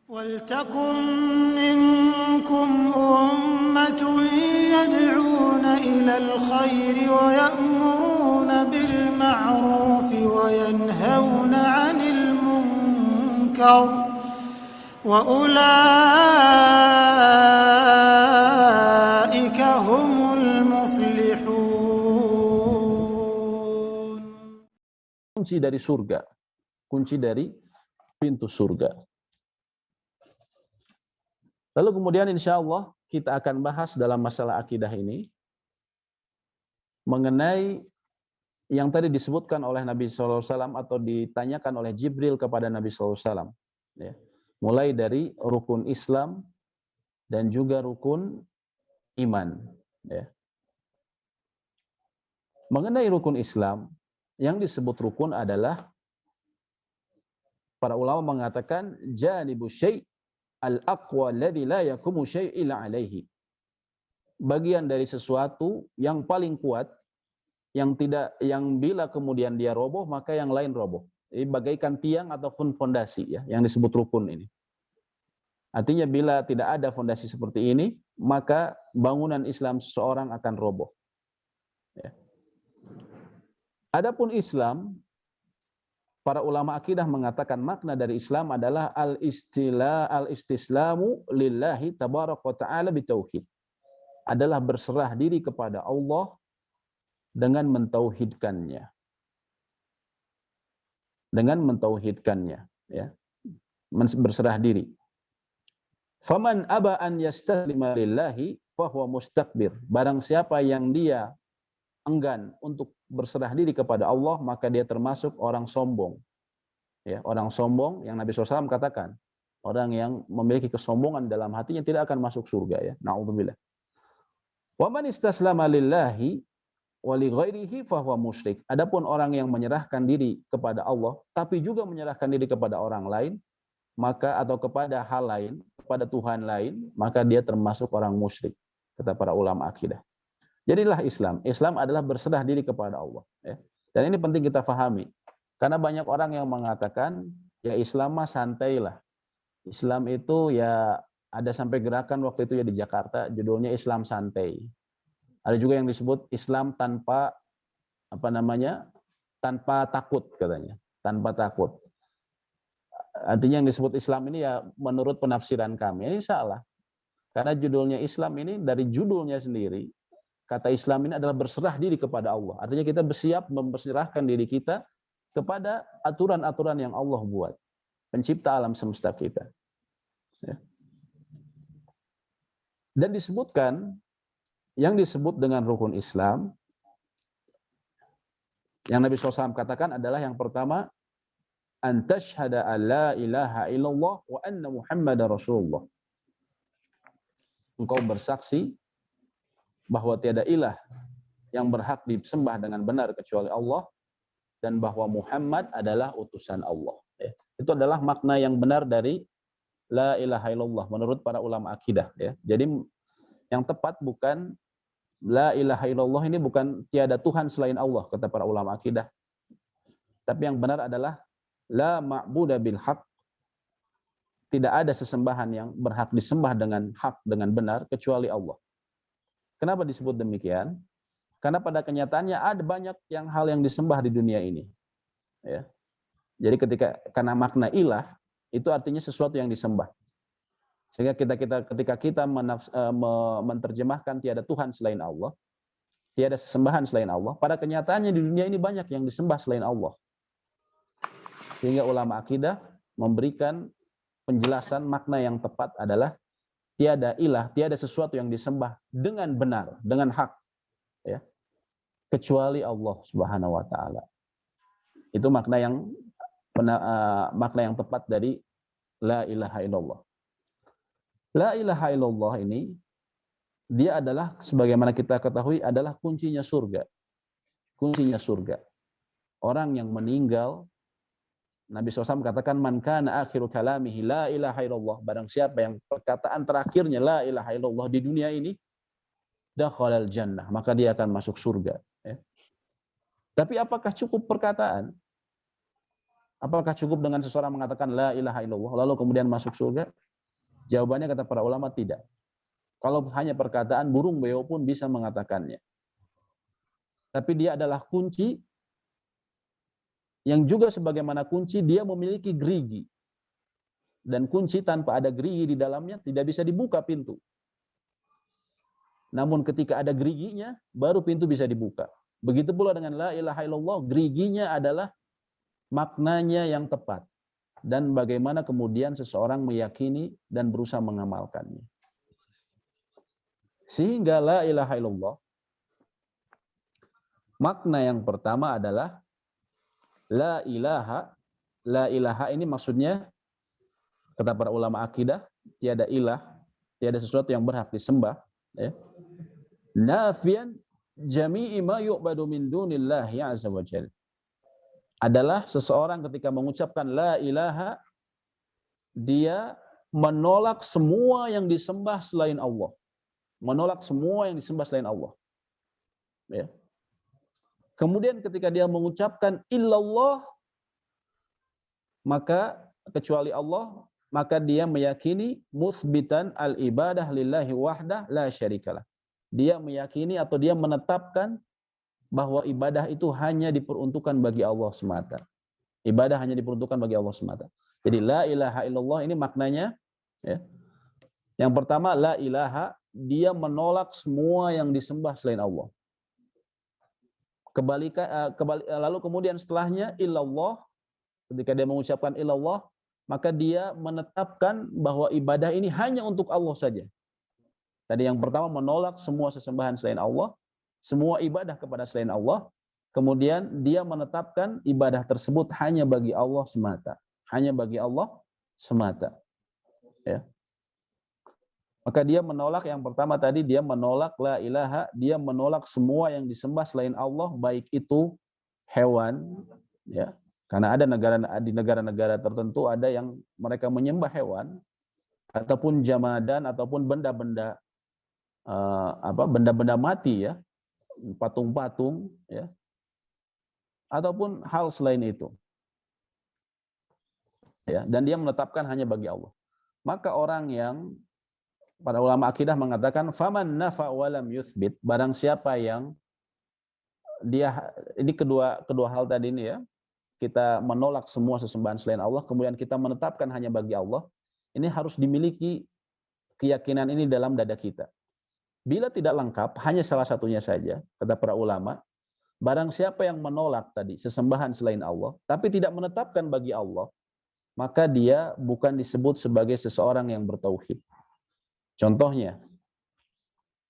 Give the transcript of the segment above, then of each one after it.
وَلْتَكُنْ مِنْكُمْ أُمَّةٌ يَدْعُونَ إِلَى الْخَيْرِ وَيَأْمُرُونَ بِالْمَعْرُوفِ وَيَنْهَوْنَ عَنِ الْمُنْكَرِ وَأُولَئِكَ هُمُ الْمُفْلِحُونَ. Kunci dari surga, kunci dari pintu surga. Lalu kemudian insya Allah kita akan bahas dalam masalah akidah ini mengenai yang tadi disebutkan oleh Nabi SAW atau ditanyakan oleh Jibril kepada Nabi SAW. Ya. Mulai dari rukun Islam dan juga rukun iman. Ya. Mengenai rukun Islam, yang disebut rukun adalah para ulama mengatakan janibu syai' al-aqwa alladhi la yakumu syai' illa alaihi. Bagian dari sesuatu yang paling kuat, yang bila kemudian dia roboh maka yang lain roboh. Jadi bagaikan tiang ataupun fondasi ya, yang disebut rukun ini. Artinya bila tidak ada fondasi seperti ini, maka bangunan Islam seseorang akan roboh. Ya. Adapun Islam, para ulama akidah mengatakan makna dari Islam adalah al-istislamu lillahi tabaraka wa ta'ala bitauhid. Adalah berserah diri kepada Allah dengan mentauhidkannya. Dengan mentauhidkannya, ya. Berserah diri. Faman aba an yastaslima lillahi fahuwa mustakbir. Barang siapa yang dia enggan untuk berserah diri kepada Allah, maka dia termasuk orang sombong. Ya, orang sombong yang Nabi SAW katakan, orang yang memiliki kesombongan dalam hatinya tidak akan masuk surga. Ya, na'udzubillah. Wa man istaslama lillahi wa li ghairihi fahuwa musyrik. Adapun orang yang menyerahkan diri kepada Allah, tapi juga menyerahkan diri kepada orang lain, maka atau kepada hal lain, kepada Tuhan lain, maka dia termasuk orang musyrik, kata para ulama akidah. Jadilah Islam. Islam adalah berserah diri kepada Allah. Ya. Dan ini penting kita fahami. Karena banyak orang yang mengatakan, ya Islam mah santailah. Islam itu ya ada sampai gerakan waktu itu ya di Jakarta, judulnya Islam santai. Ada juga yang disebut Islam tanpa tanpa takut katanya, tanpa takut. Artinya yang disebut Islam ini ya menurut penafsiran kami, ini salah. Karena judulnya Islam ini dari judulnya sendiri. Kata Islam ini adalah berserah diri kepada Allah. Artinya kita bersiap memperserahkan diri kita kepada aturan-aturan yang Allah buat. Pencipta alam semesta kita. Ya. Dan disebutkan, yang disebut dengan rukun Islam, yang Nabi SAW katakan adalah yang pertama, an tashhada an la ilaha illallah wa anna Muhammadar Rasulullah. Engkau bersaksi bahwa tiada ilah yang berhak disembah dengan benar kecuali Allah dan bahwa Muhammad adalah utusan Allah. Ya. Itu adalah makna yang benar dari la ilaha illallah menurut para ulama akidah. Ya. Jadi yang tepat bukan la ilaha illallah ini bukan tiada Tuhan selain Allah kata para ulama akidah. Tapi yang benar adalah la ma'buda bil haq. Tidak ada sesembahan yang berhak disembah dengan hak, dengan benar kecuali Allah. Kenapa disebut demikian? Karena pada kenyataannya ada banyak hal yang disembah di dunia ini. Ya. Jadi karena makna ilah itu artinya sesuatu yang disembah. Sehingga ketika kita menerjemahkan tiada Tuhan selain Allah, tiada sesembahan selain Allah, pada kenyataannya di dunia ini banyak yang disembah selain Allah. Sehingga ulama akidah memberikan penjelasan makna yang tepat adalah tiada ilah, tiada sesuatu yang disembah dengan benar, dengan hak, ya, kecuali Allah Subhanahu wa taala. Itu makna yang tepat dari la ilaha illallah. La ilaha illallah ini dia adalah sebagaimana kita ketahui adalah kuncinya surga. Kuncinya surga. Orang yang meninggal, Nabi SAW katakan man kana akhiru kalamihi la ilaha illallah, barang siapa yang perkataan terakhirnya la ilaha illallah di dunia ini, dakhalal jannah, maka dia akan masuk surga. Ya. Tapi apakah cukup perkataan? Apakah cukup dengan seseorang mengatakan la ilaha illallah lalu kemudian masuk surga? Jawabannya kata para ulama tidak. Kalau hanya perkataan, burung beo pun bisa mengatakannya. Tapi dia adalah kunci yang juga sebagaimana kunci dia memiliki gerigi. Dan kunci tanpa ada gerigi di dalamnya tidak bisa dibuka pintu. Namun ketika ada geriginya, baru pintu bisa dibuka. Begitu pula dengan la ilaha illallah, geriginya adalah maknanya yang tepat. Dan bagaimana kemudian seseorang meyakini dan berusaha mengamalkannya. Sehingga la ilaha illallah, makna yang pertama adalah la ilaha. La ilaha ini maksudnya, kata para ulama akidah, tiada ilah, tiada sesuatu yang berhak disembah. Ya. Nafian jami'i ma yu'badu min dunillahi azza wa jalla. Adalah seseorang ketika mengucapkan la ilaha, dia menolak semua yang disembah selain Allah. Menolak semua yang disembah selain Allah. Ya. Kemudian ketika dia mengucapkan illallah, maka kecuali Allah, maka dia meyakini muthbitan al-ibadah lillahi wahdah la syarikalah. Dia meyakini atau dia menetapkan bahwa ibadah itu hanya diperuntukkan bagi Allah semata. Ibadah hanya diperuntukkan bagi Allah semata. Jadi la ilaha illallah ini maknanya, ya. Yang pertama la ilaha, dia menolak semua yang disembah selain Allah. Lalu kemudian setelahnya illallah, ketika dia mengucapkan illallah, maka dia menetapkan bahwa ibadah ini hanya untuk Allah saja. Tadi yang pertama menolak semua sesembahan selain Allah, semua ibadah kepada selain Allah. Kemudian dia menetapkan ibadah tersebut hanya bagi Allah semata. Hanya bagi Allah semata. Ya. Maka dia menolak yang pertama tadi, dia menolak la ilaha, dia menolak semua yang disembah selain Allah, baik itu hewan, ya. Karena ada di negara-negara tertentu ada yang mereka menyembah hewan ataupun jamadan ataupun benda-benda benda-benda mati, ya, patung-patung, ya, ataupun hal selain itu, ya, dan dia menetapkan hanya bagi Allah. Maka orang yang, para ulama akidah mengatakan faman nafa walam yuthbit, barang siapa yang dia, ini kedua hal tadi ini, ya, kita menolak semua sesembahan selain Allah, kemudian kita menetapkan hanya bagi Allah, ini harus dimiliki keyakinan ini dalam dada kita. Bila tidak lengkap, hanya salah satunya saja, kata para ulama, barang siapa yang menolak tadi sesembahan selain Allah, tapi tidak menetapkan bagi Allah, maka dia bukan disebut sebagai seseorang yang bertauhid. Contohnya,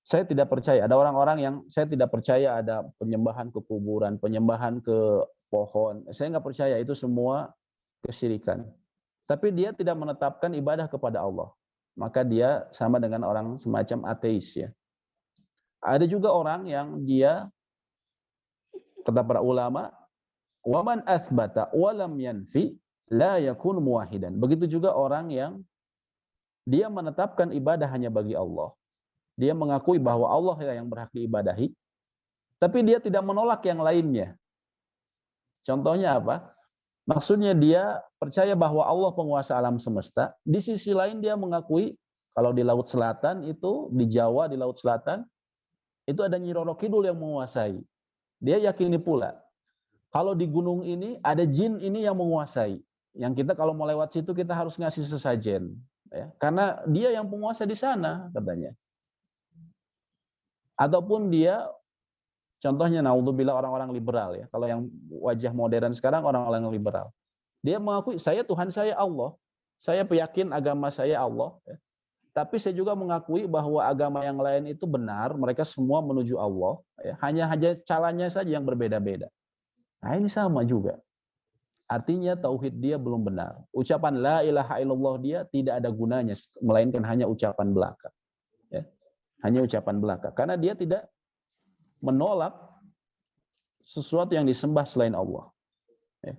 saya tidak percaya, ada orang-orang yang saya tidak percaya ada penyembahan ke kuburan, penyembahan ke pohon. Saya nggak percaya, itu semua kesyirikan. Tapi dia tidak menetapkan ibadah kepada Allah, maka dia sama dengan orang semacam ateis, ya. Ada juga orang yang dia, kata para ulama, waman athbata walam yanfi la yakun muwahidan. Begitu juga orang yang dia menetapkan ibadah hanya bagi Allah. Dia mengakui bahwa Allah yang berhak diibadahi, tapi dia tidak menolak yang lainnya. Contohnya apa? Maksudnya dia percaya bahwa Allah penguasa alam semesta. Di sisi lain dia mengakui kalau di Laut Selatan itu, di Jawa di Laut Selatan, itu ada Nyi Roro Kidul yang menguasai. Dia yakini pula kalau di gunung ini ada jin ini yang menguasai. Yang kita kalau mau lewat situ kita harus ngasih sesajen, ya, karena dia yang penguasa di sana, katanya. Ataupun dia, contohnya naudzubillah, orang-orang liberal, ya. Kalau yang wajah modern sekarang orang-orang liberal. Dia mengakui saya Tuhan saya Allah. Saya yakin agama saya Allah, ya. Tapi saya juga mengakui bahwa agama yang lain itu benar, mereka semua menuju Allah, ya. Hanya caranya saja yang berbeda-beda. Nah, ini sama juga. Artinya tauhid dia belum benar. Ucapan la ilaha illallah dia tidak ada gunanya, melainkan hanya ucapan belaka. Ya. Hanya ucapan belaka. Karena dia tidak menolak sesuatu yang disembah selain Allah. Ya.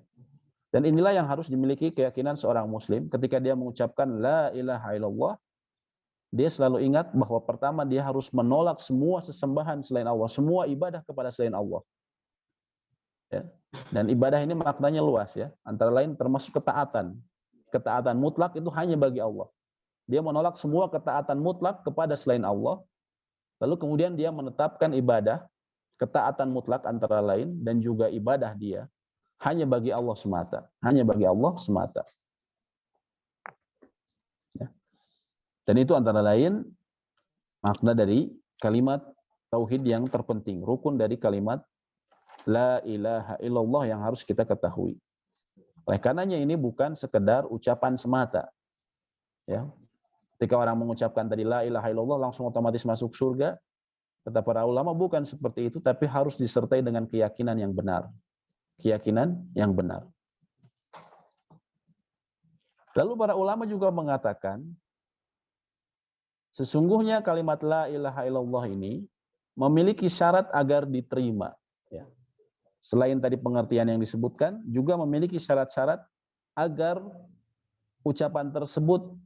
Dan inilah yang harus dimiliki keyakinan seorang muslim ketika dia mengucapkan la ilaha illallah. Dia selalu ingat bahwa pertama dia harus menolak semua sesembahan selain Allah, semua ibadah kepada selain Allah. Ya. Dan ibadah ini maknanya luas ya. Antara lain termasuk ketaatan. Ketaatan mutlak itu hanya bagi Allah. Dia menolak semua ketaatan mutlak kepada selain Allah. Lalu kemudian dia menetapkan ibadah, ketaatan mutlak antara lain dan juga ibadah dia hanya bagi Allah semata. Hanya bagi Allah semata. Ya. Dan itu antara lain makna dari kalimat tauhid yang terpenting, rukun dari kalimat la ilaha illallah yang harus kita ketahui. Oleh karenanya ini bukan sekedar ucapan semata. Ya. Ketika orang mengucapkan tadi la ilaha illallah langsung otomatis masuk surga, kata para ulama bukan seperti itu, tapi harus disertai dengan keyakinan yang benar. Keyakinan yang benar. Lalu para ulama juga mengatakan, sesungguhnya kalimat la ilaha illallah ini memiliki syarat agar diterima. Ya. Selain tadi pengertian yang disebutkan, juga memiliki syarat-syarat agar ucapan tersebut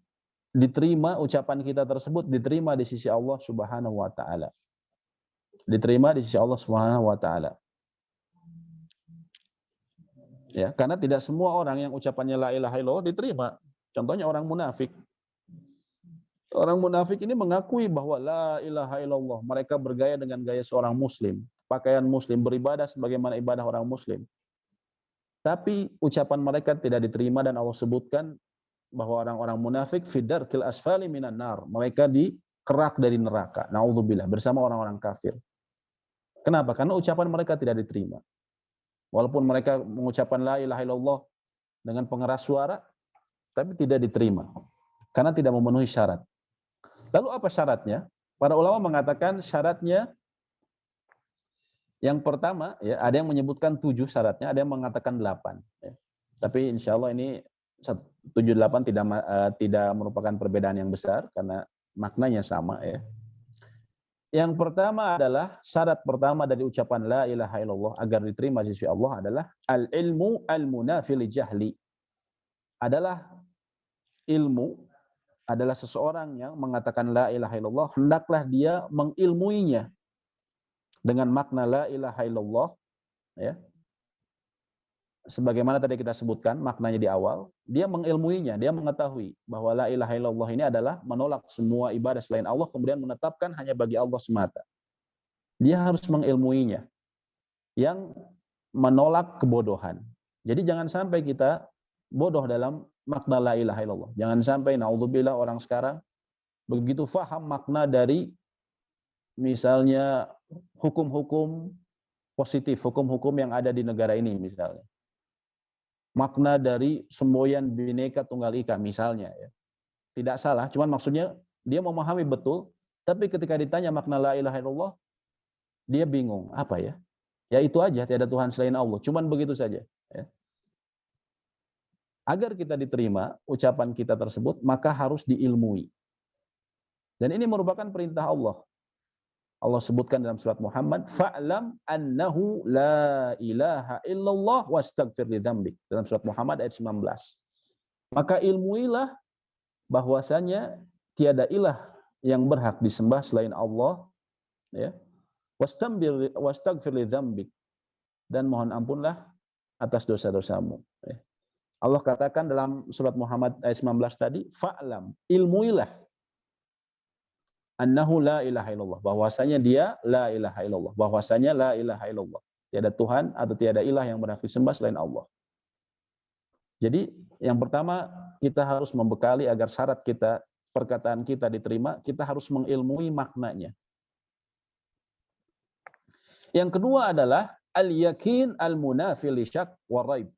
diterima, ucapan kita tersebut diterima di sisi Allah Subhanahu wa taala. Diterima di sisi Allah Subhanahu wa taala. Ya, karena tidak semua orang yang ucapannya la ilaha illallah diterima. Contohnya orang munafik. Orang munafik ini mengakui bahwa la ilaha illallah. Mereka bergaya dengan gaya seorang muslim, pakaian muslim, beribadah sebagaimana ibadah orang muslim. Tapi ucapan mereka tidak diterima dan Allah sebutkan bahwa orang-orang munafik fidarkil asfali minan nar. Mereka dikerak dari neraka. Nauzubillah, bersama orang-orang kafir. Kenapa? Karena ucapan mereka tidak diterima. Walaupun mereka mengucapkan la ilaha illallah dengan pengeras suara, tapi tidak diterima. Karena tidak memenuhi syarat. Lalu apa syaratnya? Para ulama mengatakan syaratnya yang pertama, ya, ada yang menyebutkan 7 syaratnya, ada yang mengatakan 8. Ya. Tapi insya Allah ini 7-8 tidak merupakan perbedaan yang besar karena maknanya sama. Ya. Yang pertama adalah, syarat pertama dari ucapan la ilaha illallah agar diterima di sisi Allah adalah al-ilmu al-munafi li jahli. Adalah ilmu, adalah seseorang yang mengatakan la ilaha illallah, hendaklah dia mengilmuinya dengan makna la ilaha illallah, ya. Sebagaimana tadi kita sebutkan maknanya di awal, dia mengilmuinya, dia mengetahui bahwa la ilaha illallah ini adalah menolak semua ibadah selain Allah, kemudian menetapkan hanya bagi Allah semata. Dia harus mengilmuinya, yang menolak kebodohan. Jadi jangan sampai kita bodoh dalam makna la ilaha illallah. Jangan sampai naudzubillah orang sekarang begitu faham makna dari misalnya hukum-hukum positif, hukum-hukum yang ada di negara ini misalnya. Makna dari semboyan Bhinneka Tunggal Ika misalnya, ya. Tidak salah, cuman maksudnya dia memahami betul, tapi ketika ditanya makna la ilaha illallah, dia bingung, apa ya? Ya itu aja, tiada Tuhan selain Allah, cuman begitu saja, ya. Agar kita diterima ucapan kita tersebut, maka harus diilmui. Dan ini merupakan perintah Allah. Allah sebutkan dalam surat Muhammad, fa'lam annahu la ilaha illallah wastaghfir li dzambik. Dalam surat Muhammad ayat 19. Maka ilmuilah bahwasanya tiada ilah yang berhak disembah selain Allah, ya. Wastaghfir li dzambik, dan mohon ampunlah atas dosa-dosamu, ya. Allah katakan dalam surat Muhammad ayat 19 tadi, fa'lam, ilmuilah annahu la ilaha illallah, bahwasanya dia la ilaha illallah, bahwasanya la ilaha illallah, tiada Tuhan atau tiada ilah yang berhak disembah selain Allah. Jadi yang pertama, kita harus membekali agar syarat kita, perkataan kita diterima, kita harus mengilmui maknanya. Yang kedua adalah al-yakin al-munafi li syak wa raib.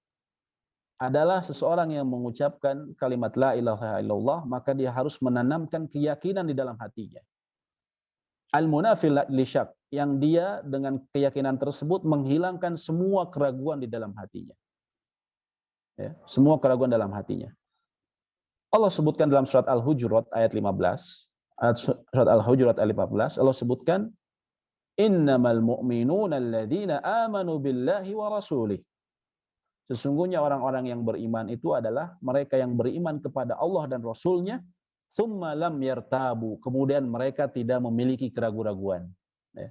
Adalah seseorang yang mengucapkan kalimat la ilaha illallah, maka dia harus menanamkan keyakinan di dalam hatinya. Al-munafi li syak, yang dia dengan keyakinan tersebut menghilangkan semua keraguan di dalam hatinya. Ya, semua keraguan dalam hatinya. Allah sebutkan dalam surat Al-Hujurat ayat 15, surat Al-Hujurat ayat 15, Allah sebutkan, innamal mu'minuna alladzina amanu billahi wa rasulih. Sesungguhnya orang-orang yang beriman itu adalah mereka yang beriman kepada Allah dan Rasulnya, tsumma lam yartabu, kemudian mereka tidak memiliki keraguan-raguan. Ya.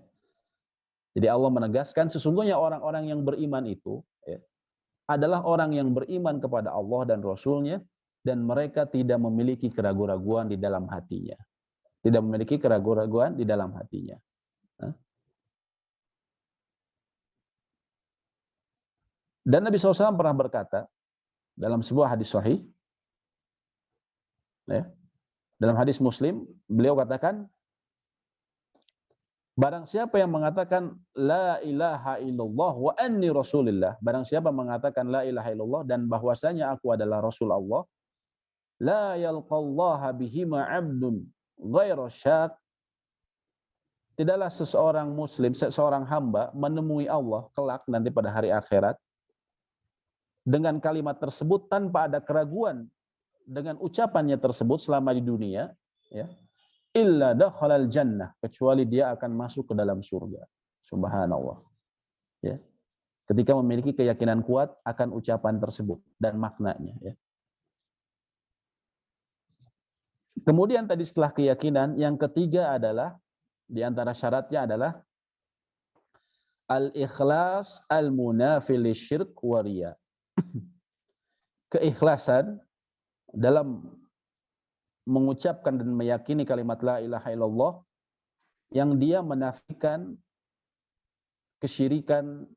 Jadi Allah menegaskan sesungguhnya orang-orang yang beriman itu ya, adalah orang yang beriman kepada Allah dan Rasul-Nya dan mereka tidak memiliki keraguan-raguan di dalam hatinya. Tidak memiliki keraguan-raguan di dalam hatinya. Dan Nabi SAW pernah berkata dalam sebuah hadis sahih, ya, dalam hadis Muslim, beliau katakan, barang siapa yang mengatakan la ilaha illallah wa anni rasulillah, barang siapa mengatakan la ilaha illallah dan bahwasanya aku adalah Rasul Allah, la yalqallaha bihima 'abdun ghairu syak, tidaklah seseorang muslim, seseorang hamba menemui Allah kelak nanti pada hari akhirat dengan kalimat tersebut tanpa ada keraguan dengan ucapannya tersebut selama di dunia, ya, illa dakhalal jannah, kecuali dia akan masuk ke dalam surga. Subhanallah. Ya. Ketika memiliki keyakinan kuat akan ucapan tersebut dan maknanya, ya. Kemudian tadi setelah keyakinan, yang ketiga adalah di antara syaratnya adalah al-ikhlas al-munafi lisyirk wa riya. Keikhlasan dalam mengucapkan dan meyakini kalimat la ilaha illallah yang dia menafikan kesyirikan,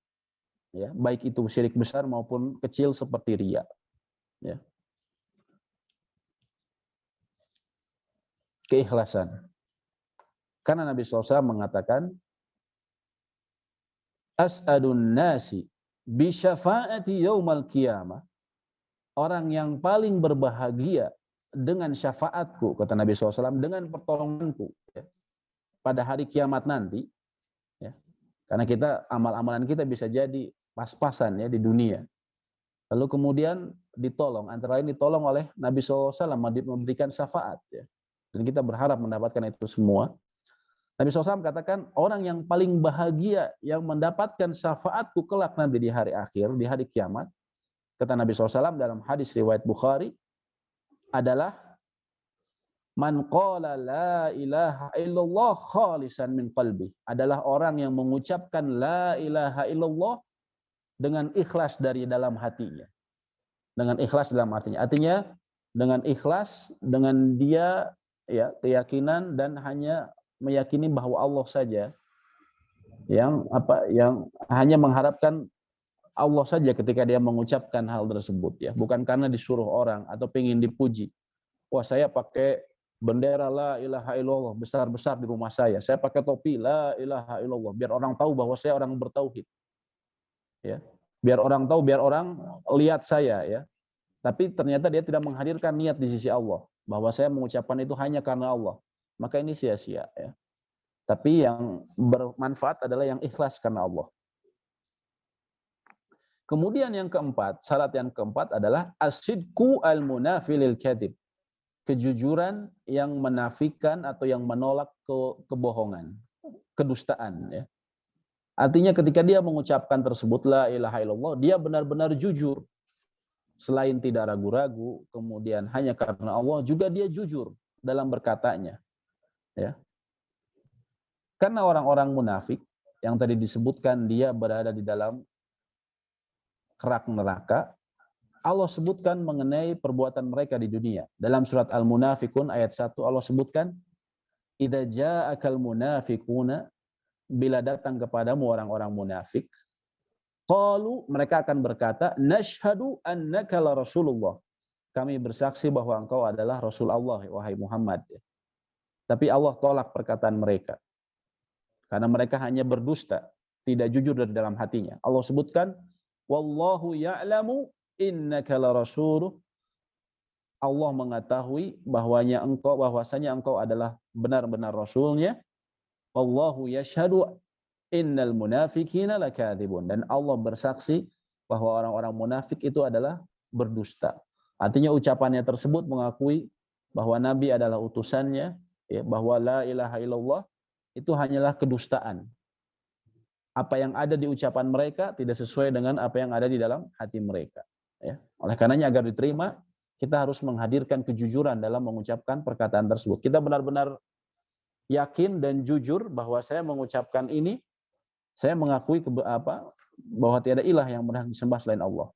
ya, baik itu syirik besar maupun kecil seperti riya, ya. Keikhlasan. Karena Nabi SAW mengatakan as'adun nasi bi syafaati yaumal qiyamah, orang yang paling berbahagia dengan syafaatku, kata Nabi SAW, dengan pertolonganku, ya, pada hari kiamat nanti, ya. Karena kita amal-amalan kita bisa jadi pas-pasan, ya, di dunia. Lalu kemudian ditolong, antara lain ditolong oleh Nabi SAW memberikan syafaat, ya. Dan kita berharap mendapatkan itu semua. Nabi SAW katakan orang yang paling bahagia yang mendapatkan syafaatku kelak nanti di hari akhir, di hari kiamat, kata Nabi SAW dalam hadis riwayat Bukhari, adalah man qala la ilaha illallah khalisan min qalbi, adalah orang yang mengucapkan la ilaha illallah dengan ikhlas dari dalam hatinya. Dengan ikhlas dalam hatinya. Artinya dengan ikhlas, dengan dia, ya, keyakinan dan hanya meyakini bahwa Allah saja yang hanya mengharapkan Allah saja ketika dia mengucapkan hal tersebut, ya, bukan karena disuruh orang atau pengen dipuji. Wah, saya pakai bendera la ilaha illallah besar-besar di rumah saya pakai topi la ilaha illallah biar orang tahu bahwa saya orang bertauhid, ya, biar orang tahu, biar orang lihat saya, ya. Tapi ternyata dia tidak menghadirkan niat di sisi Allah bahwa saya mengucapkan itu hanya karena Allah, maka ini sia-sia, ya. Tapi yang bermanfaat adalah yang ikhlas karena Allah. Kemudian yang keempat, syarat yang keempat adalah as-sidqu al-munafi lil kadhib. Kejujuran yang menafikan atau yang menolak kebohongan, kedustaan, ya. Artinya ketika dia mengucapkan tersebut la ilaha illallah, dia benar-benar jujur. Selain tidak ragu-ragu, kemudian hanya karena Allah, juga dia jujur dalam berkatanya, ya. Karena orang-orang munafik yang tadi disebutkan dia berada di dalam kerak neraka, Allah sebutkan mengenai perbuatan mereka di dunia. Dalam surat Al-Munafikun ayat 1 Allah sebutkan, idza ja'akal munafiquna, bila datang kepadamu orang-orang munafik, qalu, mereka akan berkata, nashhadu annaka la rasulullah, kami bersaksi bahwa engkau adalah Rasul Allah, wahai Muhammad. Tapi Allah tolak perkataan mereka karena mereka hanya berdusta, tidak jujur dari dalam hatinya. Allah sebutkan, wallahu ya'lamu innaka la rasuluh, Allah mengetahui bahwasanya engkau adalah benar-benar rasulnya. Wallahu yashhadu innal munafiqina lakadzibun, dan Allah bersaksi bahwa orang-orang munafik itu adalah berdusta. Artinya ucapannya tersebut mengakui bahwa Nabi adalah utusannya, ya, bahwa la ilaha illallah itu hanyalah kedustaan. Apa yang ada di ucapan mereka tidak sesuai dengan apa yang ada di dalam hati mereka, ya. Oleh karenanya agar diterima, kita harus menghadirkan kejujuran dalam mengucapkan perkataan tersebut. Kita benar-benar yakin dan jujur bahwa saya mengucapkan ini Saya mengakui bahwa tiada ilah yang berhak disembah selain Allah.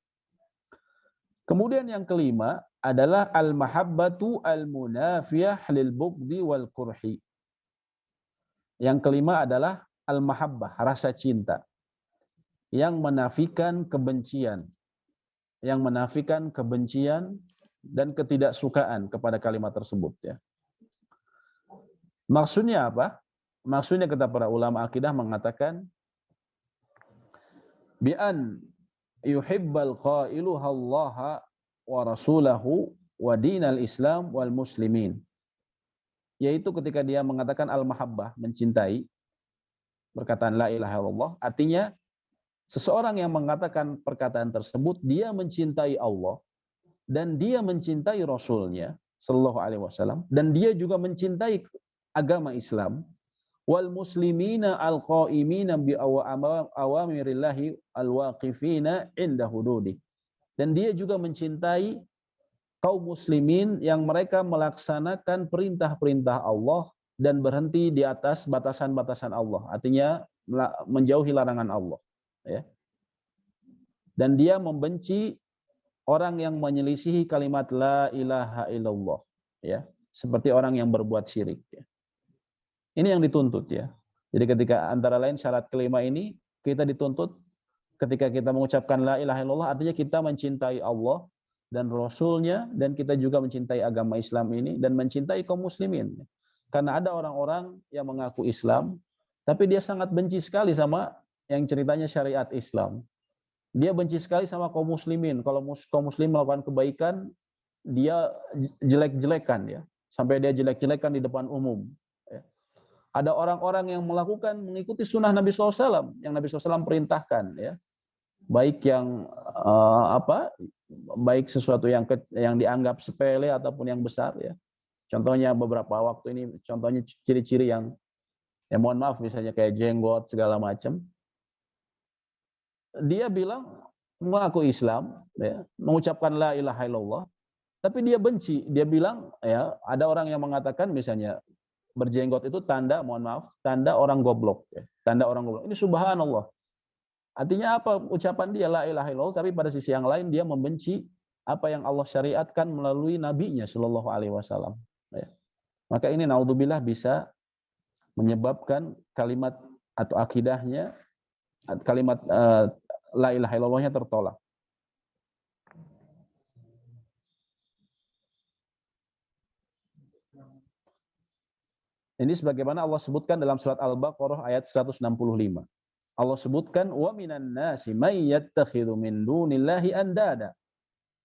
Kemudian yang kelima adalah al-mahabbatu al-munafiyah lil bughdi wal kurhi. Yang kelima adalah al-mahabbah, rasa cinta yang menafikan kebencian. Yang menafikan kebencian dan ketidaksukaan kepada kalimat tersebut, ya. Maksudnya apa? Maksudnya kata para ulama akidah mengatakan bi'an yuhibbal qailu Allah wa rasulahu wa dinal Islam wal muslimin. Yaitu ketika dia mengatakan al-mahabbah, mencintai, perkataan la ilaha illallah, artinya seseorang yang mengatakan perkataan tersebut, dia mencintai Allah dan dia mencintai Rasulnya sallallahu alaihi wasallam, dan dia juga mencintai agama Islam, wal muslimina al-qaimina bi awamirillahi al-waqifina inda hududi. Dan dia juga mencintai kaum muslimin yang mereka melaksanakan perintah-perintah Allah dan berhenti di atas batasan-batasan Allah. Artinya menjauhi larangan Allah, ya. Dan dia membenci orang yang menyelisihi kalimat la ilaha illallah, ya, seperti orang yang berbuat syirik, ya. Ini yang dituntut, ya. Jadi ketika antara lain syarat kelima ini kita dituntut ketika kita mengucapkan la ilaha illallah, artinya kita mencintai Allah dan Rasulnya, dan kita juga mencintai agama Islam ini dan mencintai kaum muslimin. Karena ada orang-orang yang mengaku Islam, tapi dia sangat benci sekali sama yang ceritanya syariat Islam. Dia benci sekali sama kaum muslimin. Kalau kaum muslim melakukan kebaikan, dia jelek-jelekan, ya. Sampai dia jelek-jelekan di depan umum. Ada orang-orang yang mengikuti sunnah Nabi SAW, yang Nabi SAW perintahkan, ya, baik yang baik sesuatu yang dianggap sepele ataupun yang besar, ya. Contohnya beberapa waktu ini, contohnya ciri-ciri yang, ya mohon maaf, misalnya kayak jenggot segala macam. Dia bilang mengaku Islam, ya, mengucapkan la ilaha illallah, tapi dia benci. Dia bilang, ya, ada orang yang mengatakan misalnya berjenggot itu tanda, mohon maaf, tanda orang goblok, ya. Tanda orang goblok. Ini subhanallah. Artinya apa ucapan dia la ilaha illallah, tapi pada sisi yang lain dia membenci apa yang Allah syariatkan melalui nabinya sallallahu alaihi wasallam, ya. Maka ini naudzubillah bisa menyebabkan kalimat atau akidahnya, kalimat la ilaha illallahnya tertolak. Ini sebagaimana Allah sebutkan dalam surat Al-Baqarah ayat 165. Allah sebutkan wa minan nasi may yattakhidhu min dunillahi andada.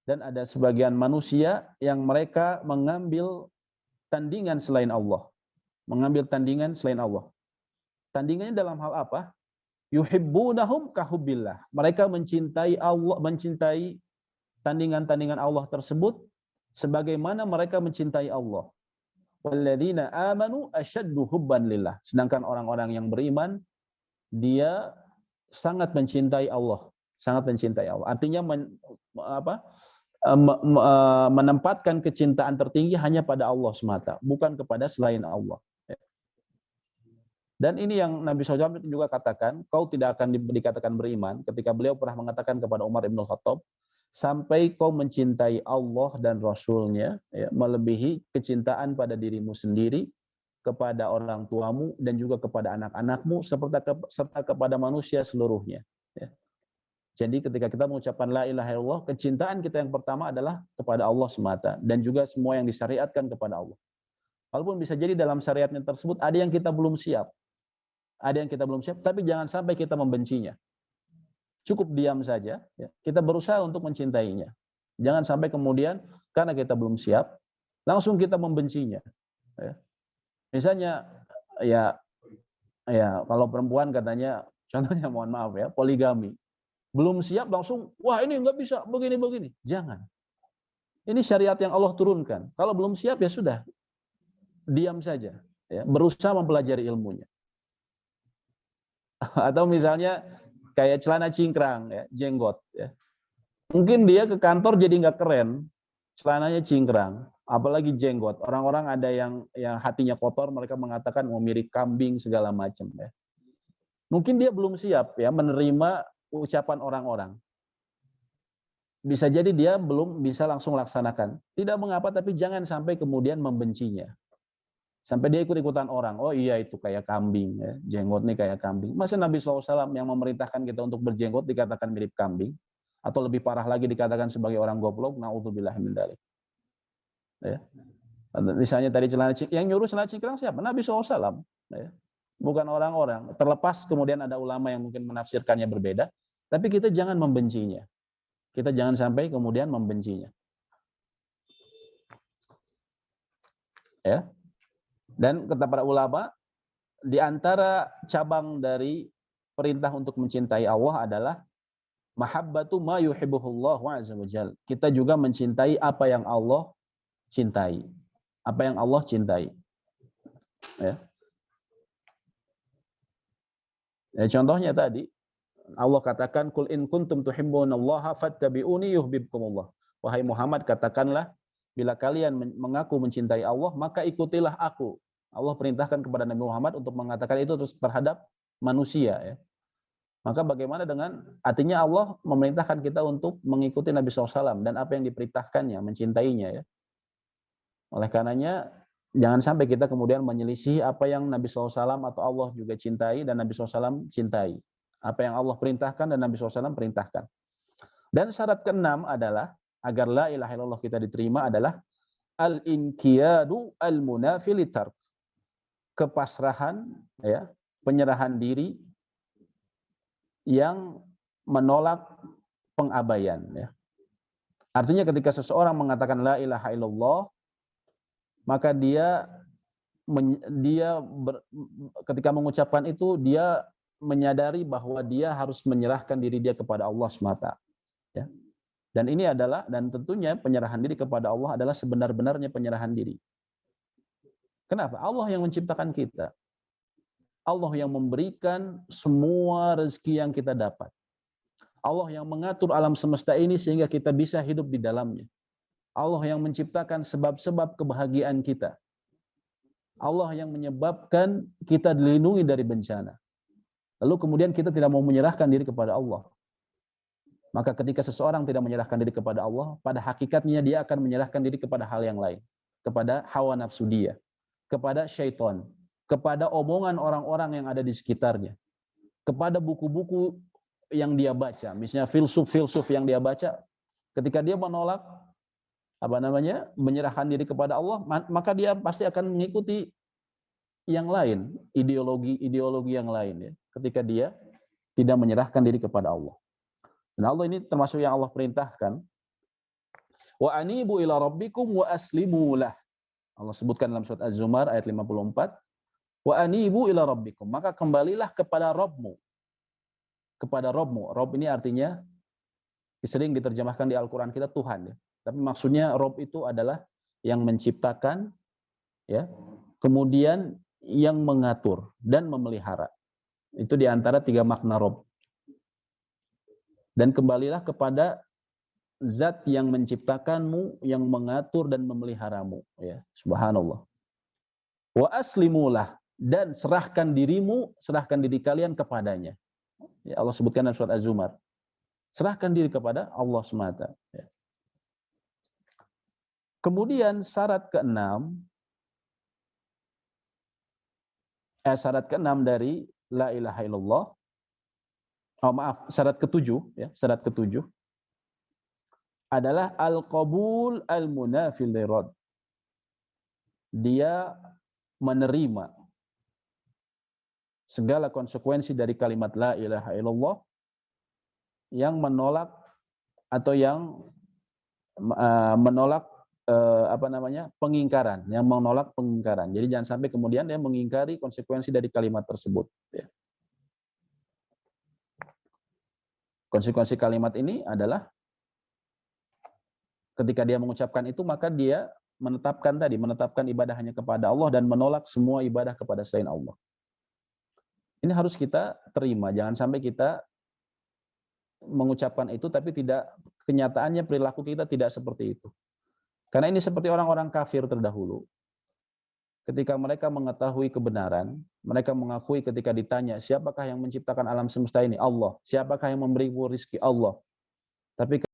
Dan ada sebagian manusia yang mereka mengambil tandingan selain Allah. Mengambil tandingan selain Allah. Tandingannya dalam hal apa? Yuhibbunahum kahubbillah. Mereka mencintai Allah, mencintai tandingan-tandingan Allah tersebut sebagaimana mereka mencintai Allah. Walladzina amanu asyaddu hubban lillah. Sedangkan orang-orang yang beriman, dia sangat mencintai Allah, sangat mencintai Allah. Artinya menempatkan kecintaan tertinggi hanya pada Allah semata, bukan kepada selain Allah. Dan ini yang Nabi SAW juga katakan, kau tidak akan dikatakan beriman, ketika beliau pernah mengatakan kepada Umar ibn Khattab, sampai kau mencintai Allah dan Rasulnya, ya, melebihi kecintaan pada dirimu sendiri, kepada orang tuamu, dan juga kepada anak-anakmu, serta kepada manusia seluruhnya, ya. Jadi ketika kita mengucapkan la ilaha illallah, kecintaan kita yang pertama adalah kepada Allah semata, dan juga semua yang disyariatkan kepada Allah. Walaupun bisa jadi dalam syariatnya tersebut ada yang kita belum siap, tapi jangan sampai kita membencinya. Cukup diam saja, ya. Kita berusaha untuk mencintainya. Jangan sampai kemudian karena kita belum siap, langsung kita membencinya, ya. Misalnya, ya kalau perempuan katanya, contohnya mohon maaf ya, poligami. Belum siap langsung, wah ini nggak bisa, begini-begini. Jangan. Ini syariat yang Allah turunkan. Kalau belum siap ya sudah, diam saja, ya. Berusaha mempelajari ilmunya. Atau misalnya kayak celana cingkrang, ya, jenggot, ya. Mungkin dia ke kantor jadi nggak keren, celananya cingkrang, apalagi jenggot. Orang-orang ada yang hatinya kotor, mereka mengatakan mau mirip kambing segala macam, ya. Mungkin dia belum siap ya menerima ucapan orang-orang. Bisa jadi dia belum bisa langsung laksanakan. Tidak mengapa, tapi jangan sampai kemudian membencinya. Sampai dia ikut-ikutan orang. Oh iya, itu kayak kambing. Ya. Jenggot nih kayak kambing. Masa Nabi SAW yang memerintahkan kita untuk berjenggot dikatakan mirip kambing? Atau lebih parah lagi dikatakan sebagai orang goblok? Na'udzubillah min dzalik. Ya. Misalnya tadi celana cingkrang, yang nyuruh celana cingkrang siapa? Nabi SAW. Ya. Bukan orang-orang. Terlepas kemudian ada ulama yang mungkin menafsirkannya berbeda. Tapi kita jangan membencinya. Kita jangan sampai kemudian membencinya. Ya. Dan kata para ulama, di antara cabang dari perintah untuk mencintai Allah adalah mahabbatu ma yuhibbuhullah wa azza wajal. Kita juga mencintai apa yang Allah cintai. Apa yang Allah cintai. Ya. Ya, contohnya tadi Allah katakan kul in kuntum tuhibbunallaha fattabi'uni yuhibbukumullah. Wahai Muhammad, katakanlah bila kalian mengaku mencintai Allah, maka ikutilah aku. Allah perintahkan kepada Nabi Muhammad untuk mengatakan itu terhadap manusia ya. Maka bagaimana dengan artinya Allah memerintahkan kita untuk mengikuti Nabi SAW dan apa yang diperintahkannya, mencintainya ya. Oleh karenanya jangan sampai kita kemudian menyelisih apa yang Nabi SAW atau Allah juga cintai dan Nabi SAW cintai. Apa yang Allah perintahkan dan Nabi SAW perintahkan. Dan syarat keenam adalah, agar la ilaha illallah kita diterima adalah al-inqiyadu al-munafi litark. Kepasrahan, ya, penyerahan diri yang menolak pengabaian. Ya. Artinya ketika seseorang mengatakan la ilaha illallah, maka ketika mengucapkan itu, dia menyadari bahwa dia harus menyerahkan diri dia kepada Allah semata. Ya. Dan ini adalah, dan tentunya penyerahan diri kepada Allah adalah sebenar-benarnya penyerahan diri. Kenapa? Allah yang menciptakan kita. Allah yang memberikan semua rezeki yang kita dapat. Allah yang mengatur alam semesta ini sehingga kita bisa hidup di dalamnya. Allah yang menciptakan sebab-sebab kebahagiaan kita. Allah yang menyebabkan kita dilindungi dari bencana. Lalu kemudian kita tidak mau menyerahkan diri kepada Allah. Maka ketika seseorang tidak menyerahkan diri kepada Allah, pada hakikatnya dia akan menyerahkan diri kepada hal yang lain. Kepada hawa nafsu dia. Kepada syaitan. Kepada omongan orang-orang yang ada di sekitarnya. Kepada buku-buku yang dia baca. Misalnya filsuf-filsuf yang dia baca. Ketika dia menolak menyerahkan diri kepada Allah, maka dia pasti akan mengikuti yang lain, ideologi yang lain ya. Ketika dia tidak menyerahkan diri kepada Allah. Dan Allah ini termasuk yang Allah perintahkan. Wa anibu ila rabbikum wa aslimu lah. Allah sebutkan dalam surat Az-Zumar ayat 54. Wa anibu ila rabbikum. Maka kembalilah kepada Rabbmu. Kepada Rabbmu. Rabb ini artinya sering diterjemahkan di Al-Quran kita Tuhan ya. Tapi maksudnya Rabb itu adalah yang menciptakan ya. Kemudian yang mengatur dan memelihara. Itu diantara tiga makna Rabb. Dan kembalilah kepada Zat yang menciptakanmu, yang mengatur dan memeliharamu. Ya, subhanallah. Wa aslimulah, dan serahkan dirimu, serahkan diri kalian kepadanya. Ya, Allah sebutkan dalam surat Az-Zumar. Serahkan diri kepada Allah semata. Ya. Kemudian syarat keenam dari la ilaha illallah. Syarat ketujuh ya, syarat ketujuh adalah al-qabul al-munafil lirad. Dia menerima segala konsekuensi dari kalimat la ilaha illallah yang menolak atau yang menolak pengingkaran, yang menolak pengingkaran. Jadi jangan sampai kemudian dia mengingkari konsekuensi dari kalimat tersebut. Ya. Konsekuensi kalimat ini adalah ketika dia mengucapkan itu, maka dia menetapkan ibadah hanya kepada Allah dan menolak semua ibadah kepada selain Allah. Ini harus kita terima. Jangan sampai kita mengucapkan itu tapi tidak, kenyataannya perilaku kita tidak seperti itu. Karena ini seperti orang-orang kafir terdahulu. ketika mereka mengetahui kebenaran, mereka mengakui ketika ditanya, siapakah yang menciptakan alam semesta ini? Allah. Siapakah yang memberi rezeki? Allah. Tapi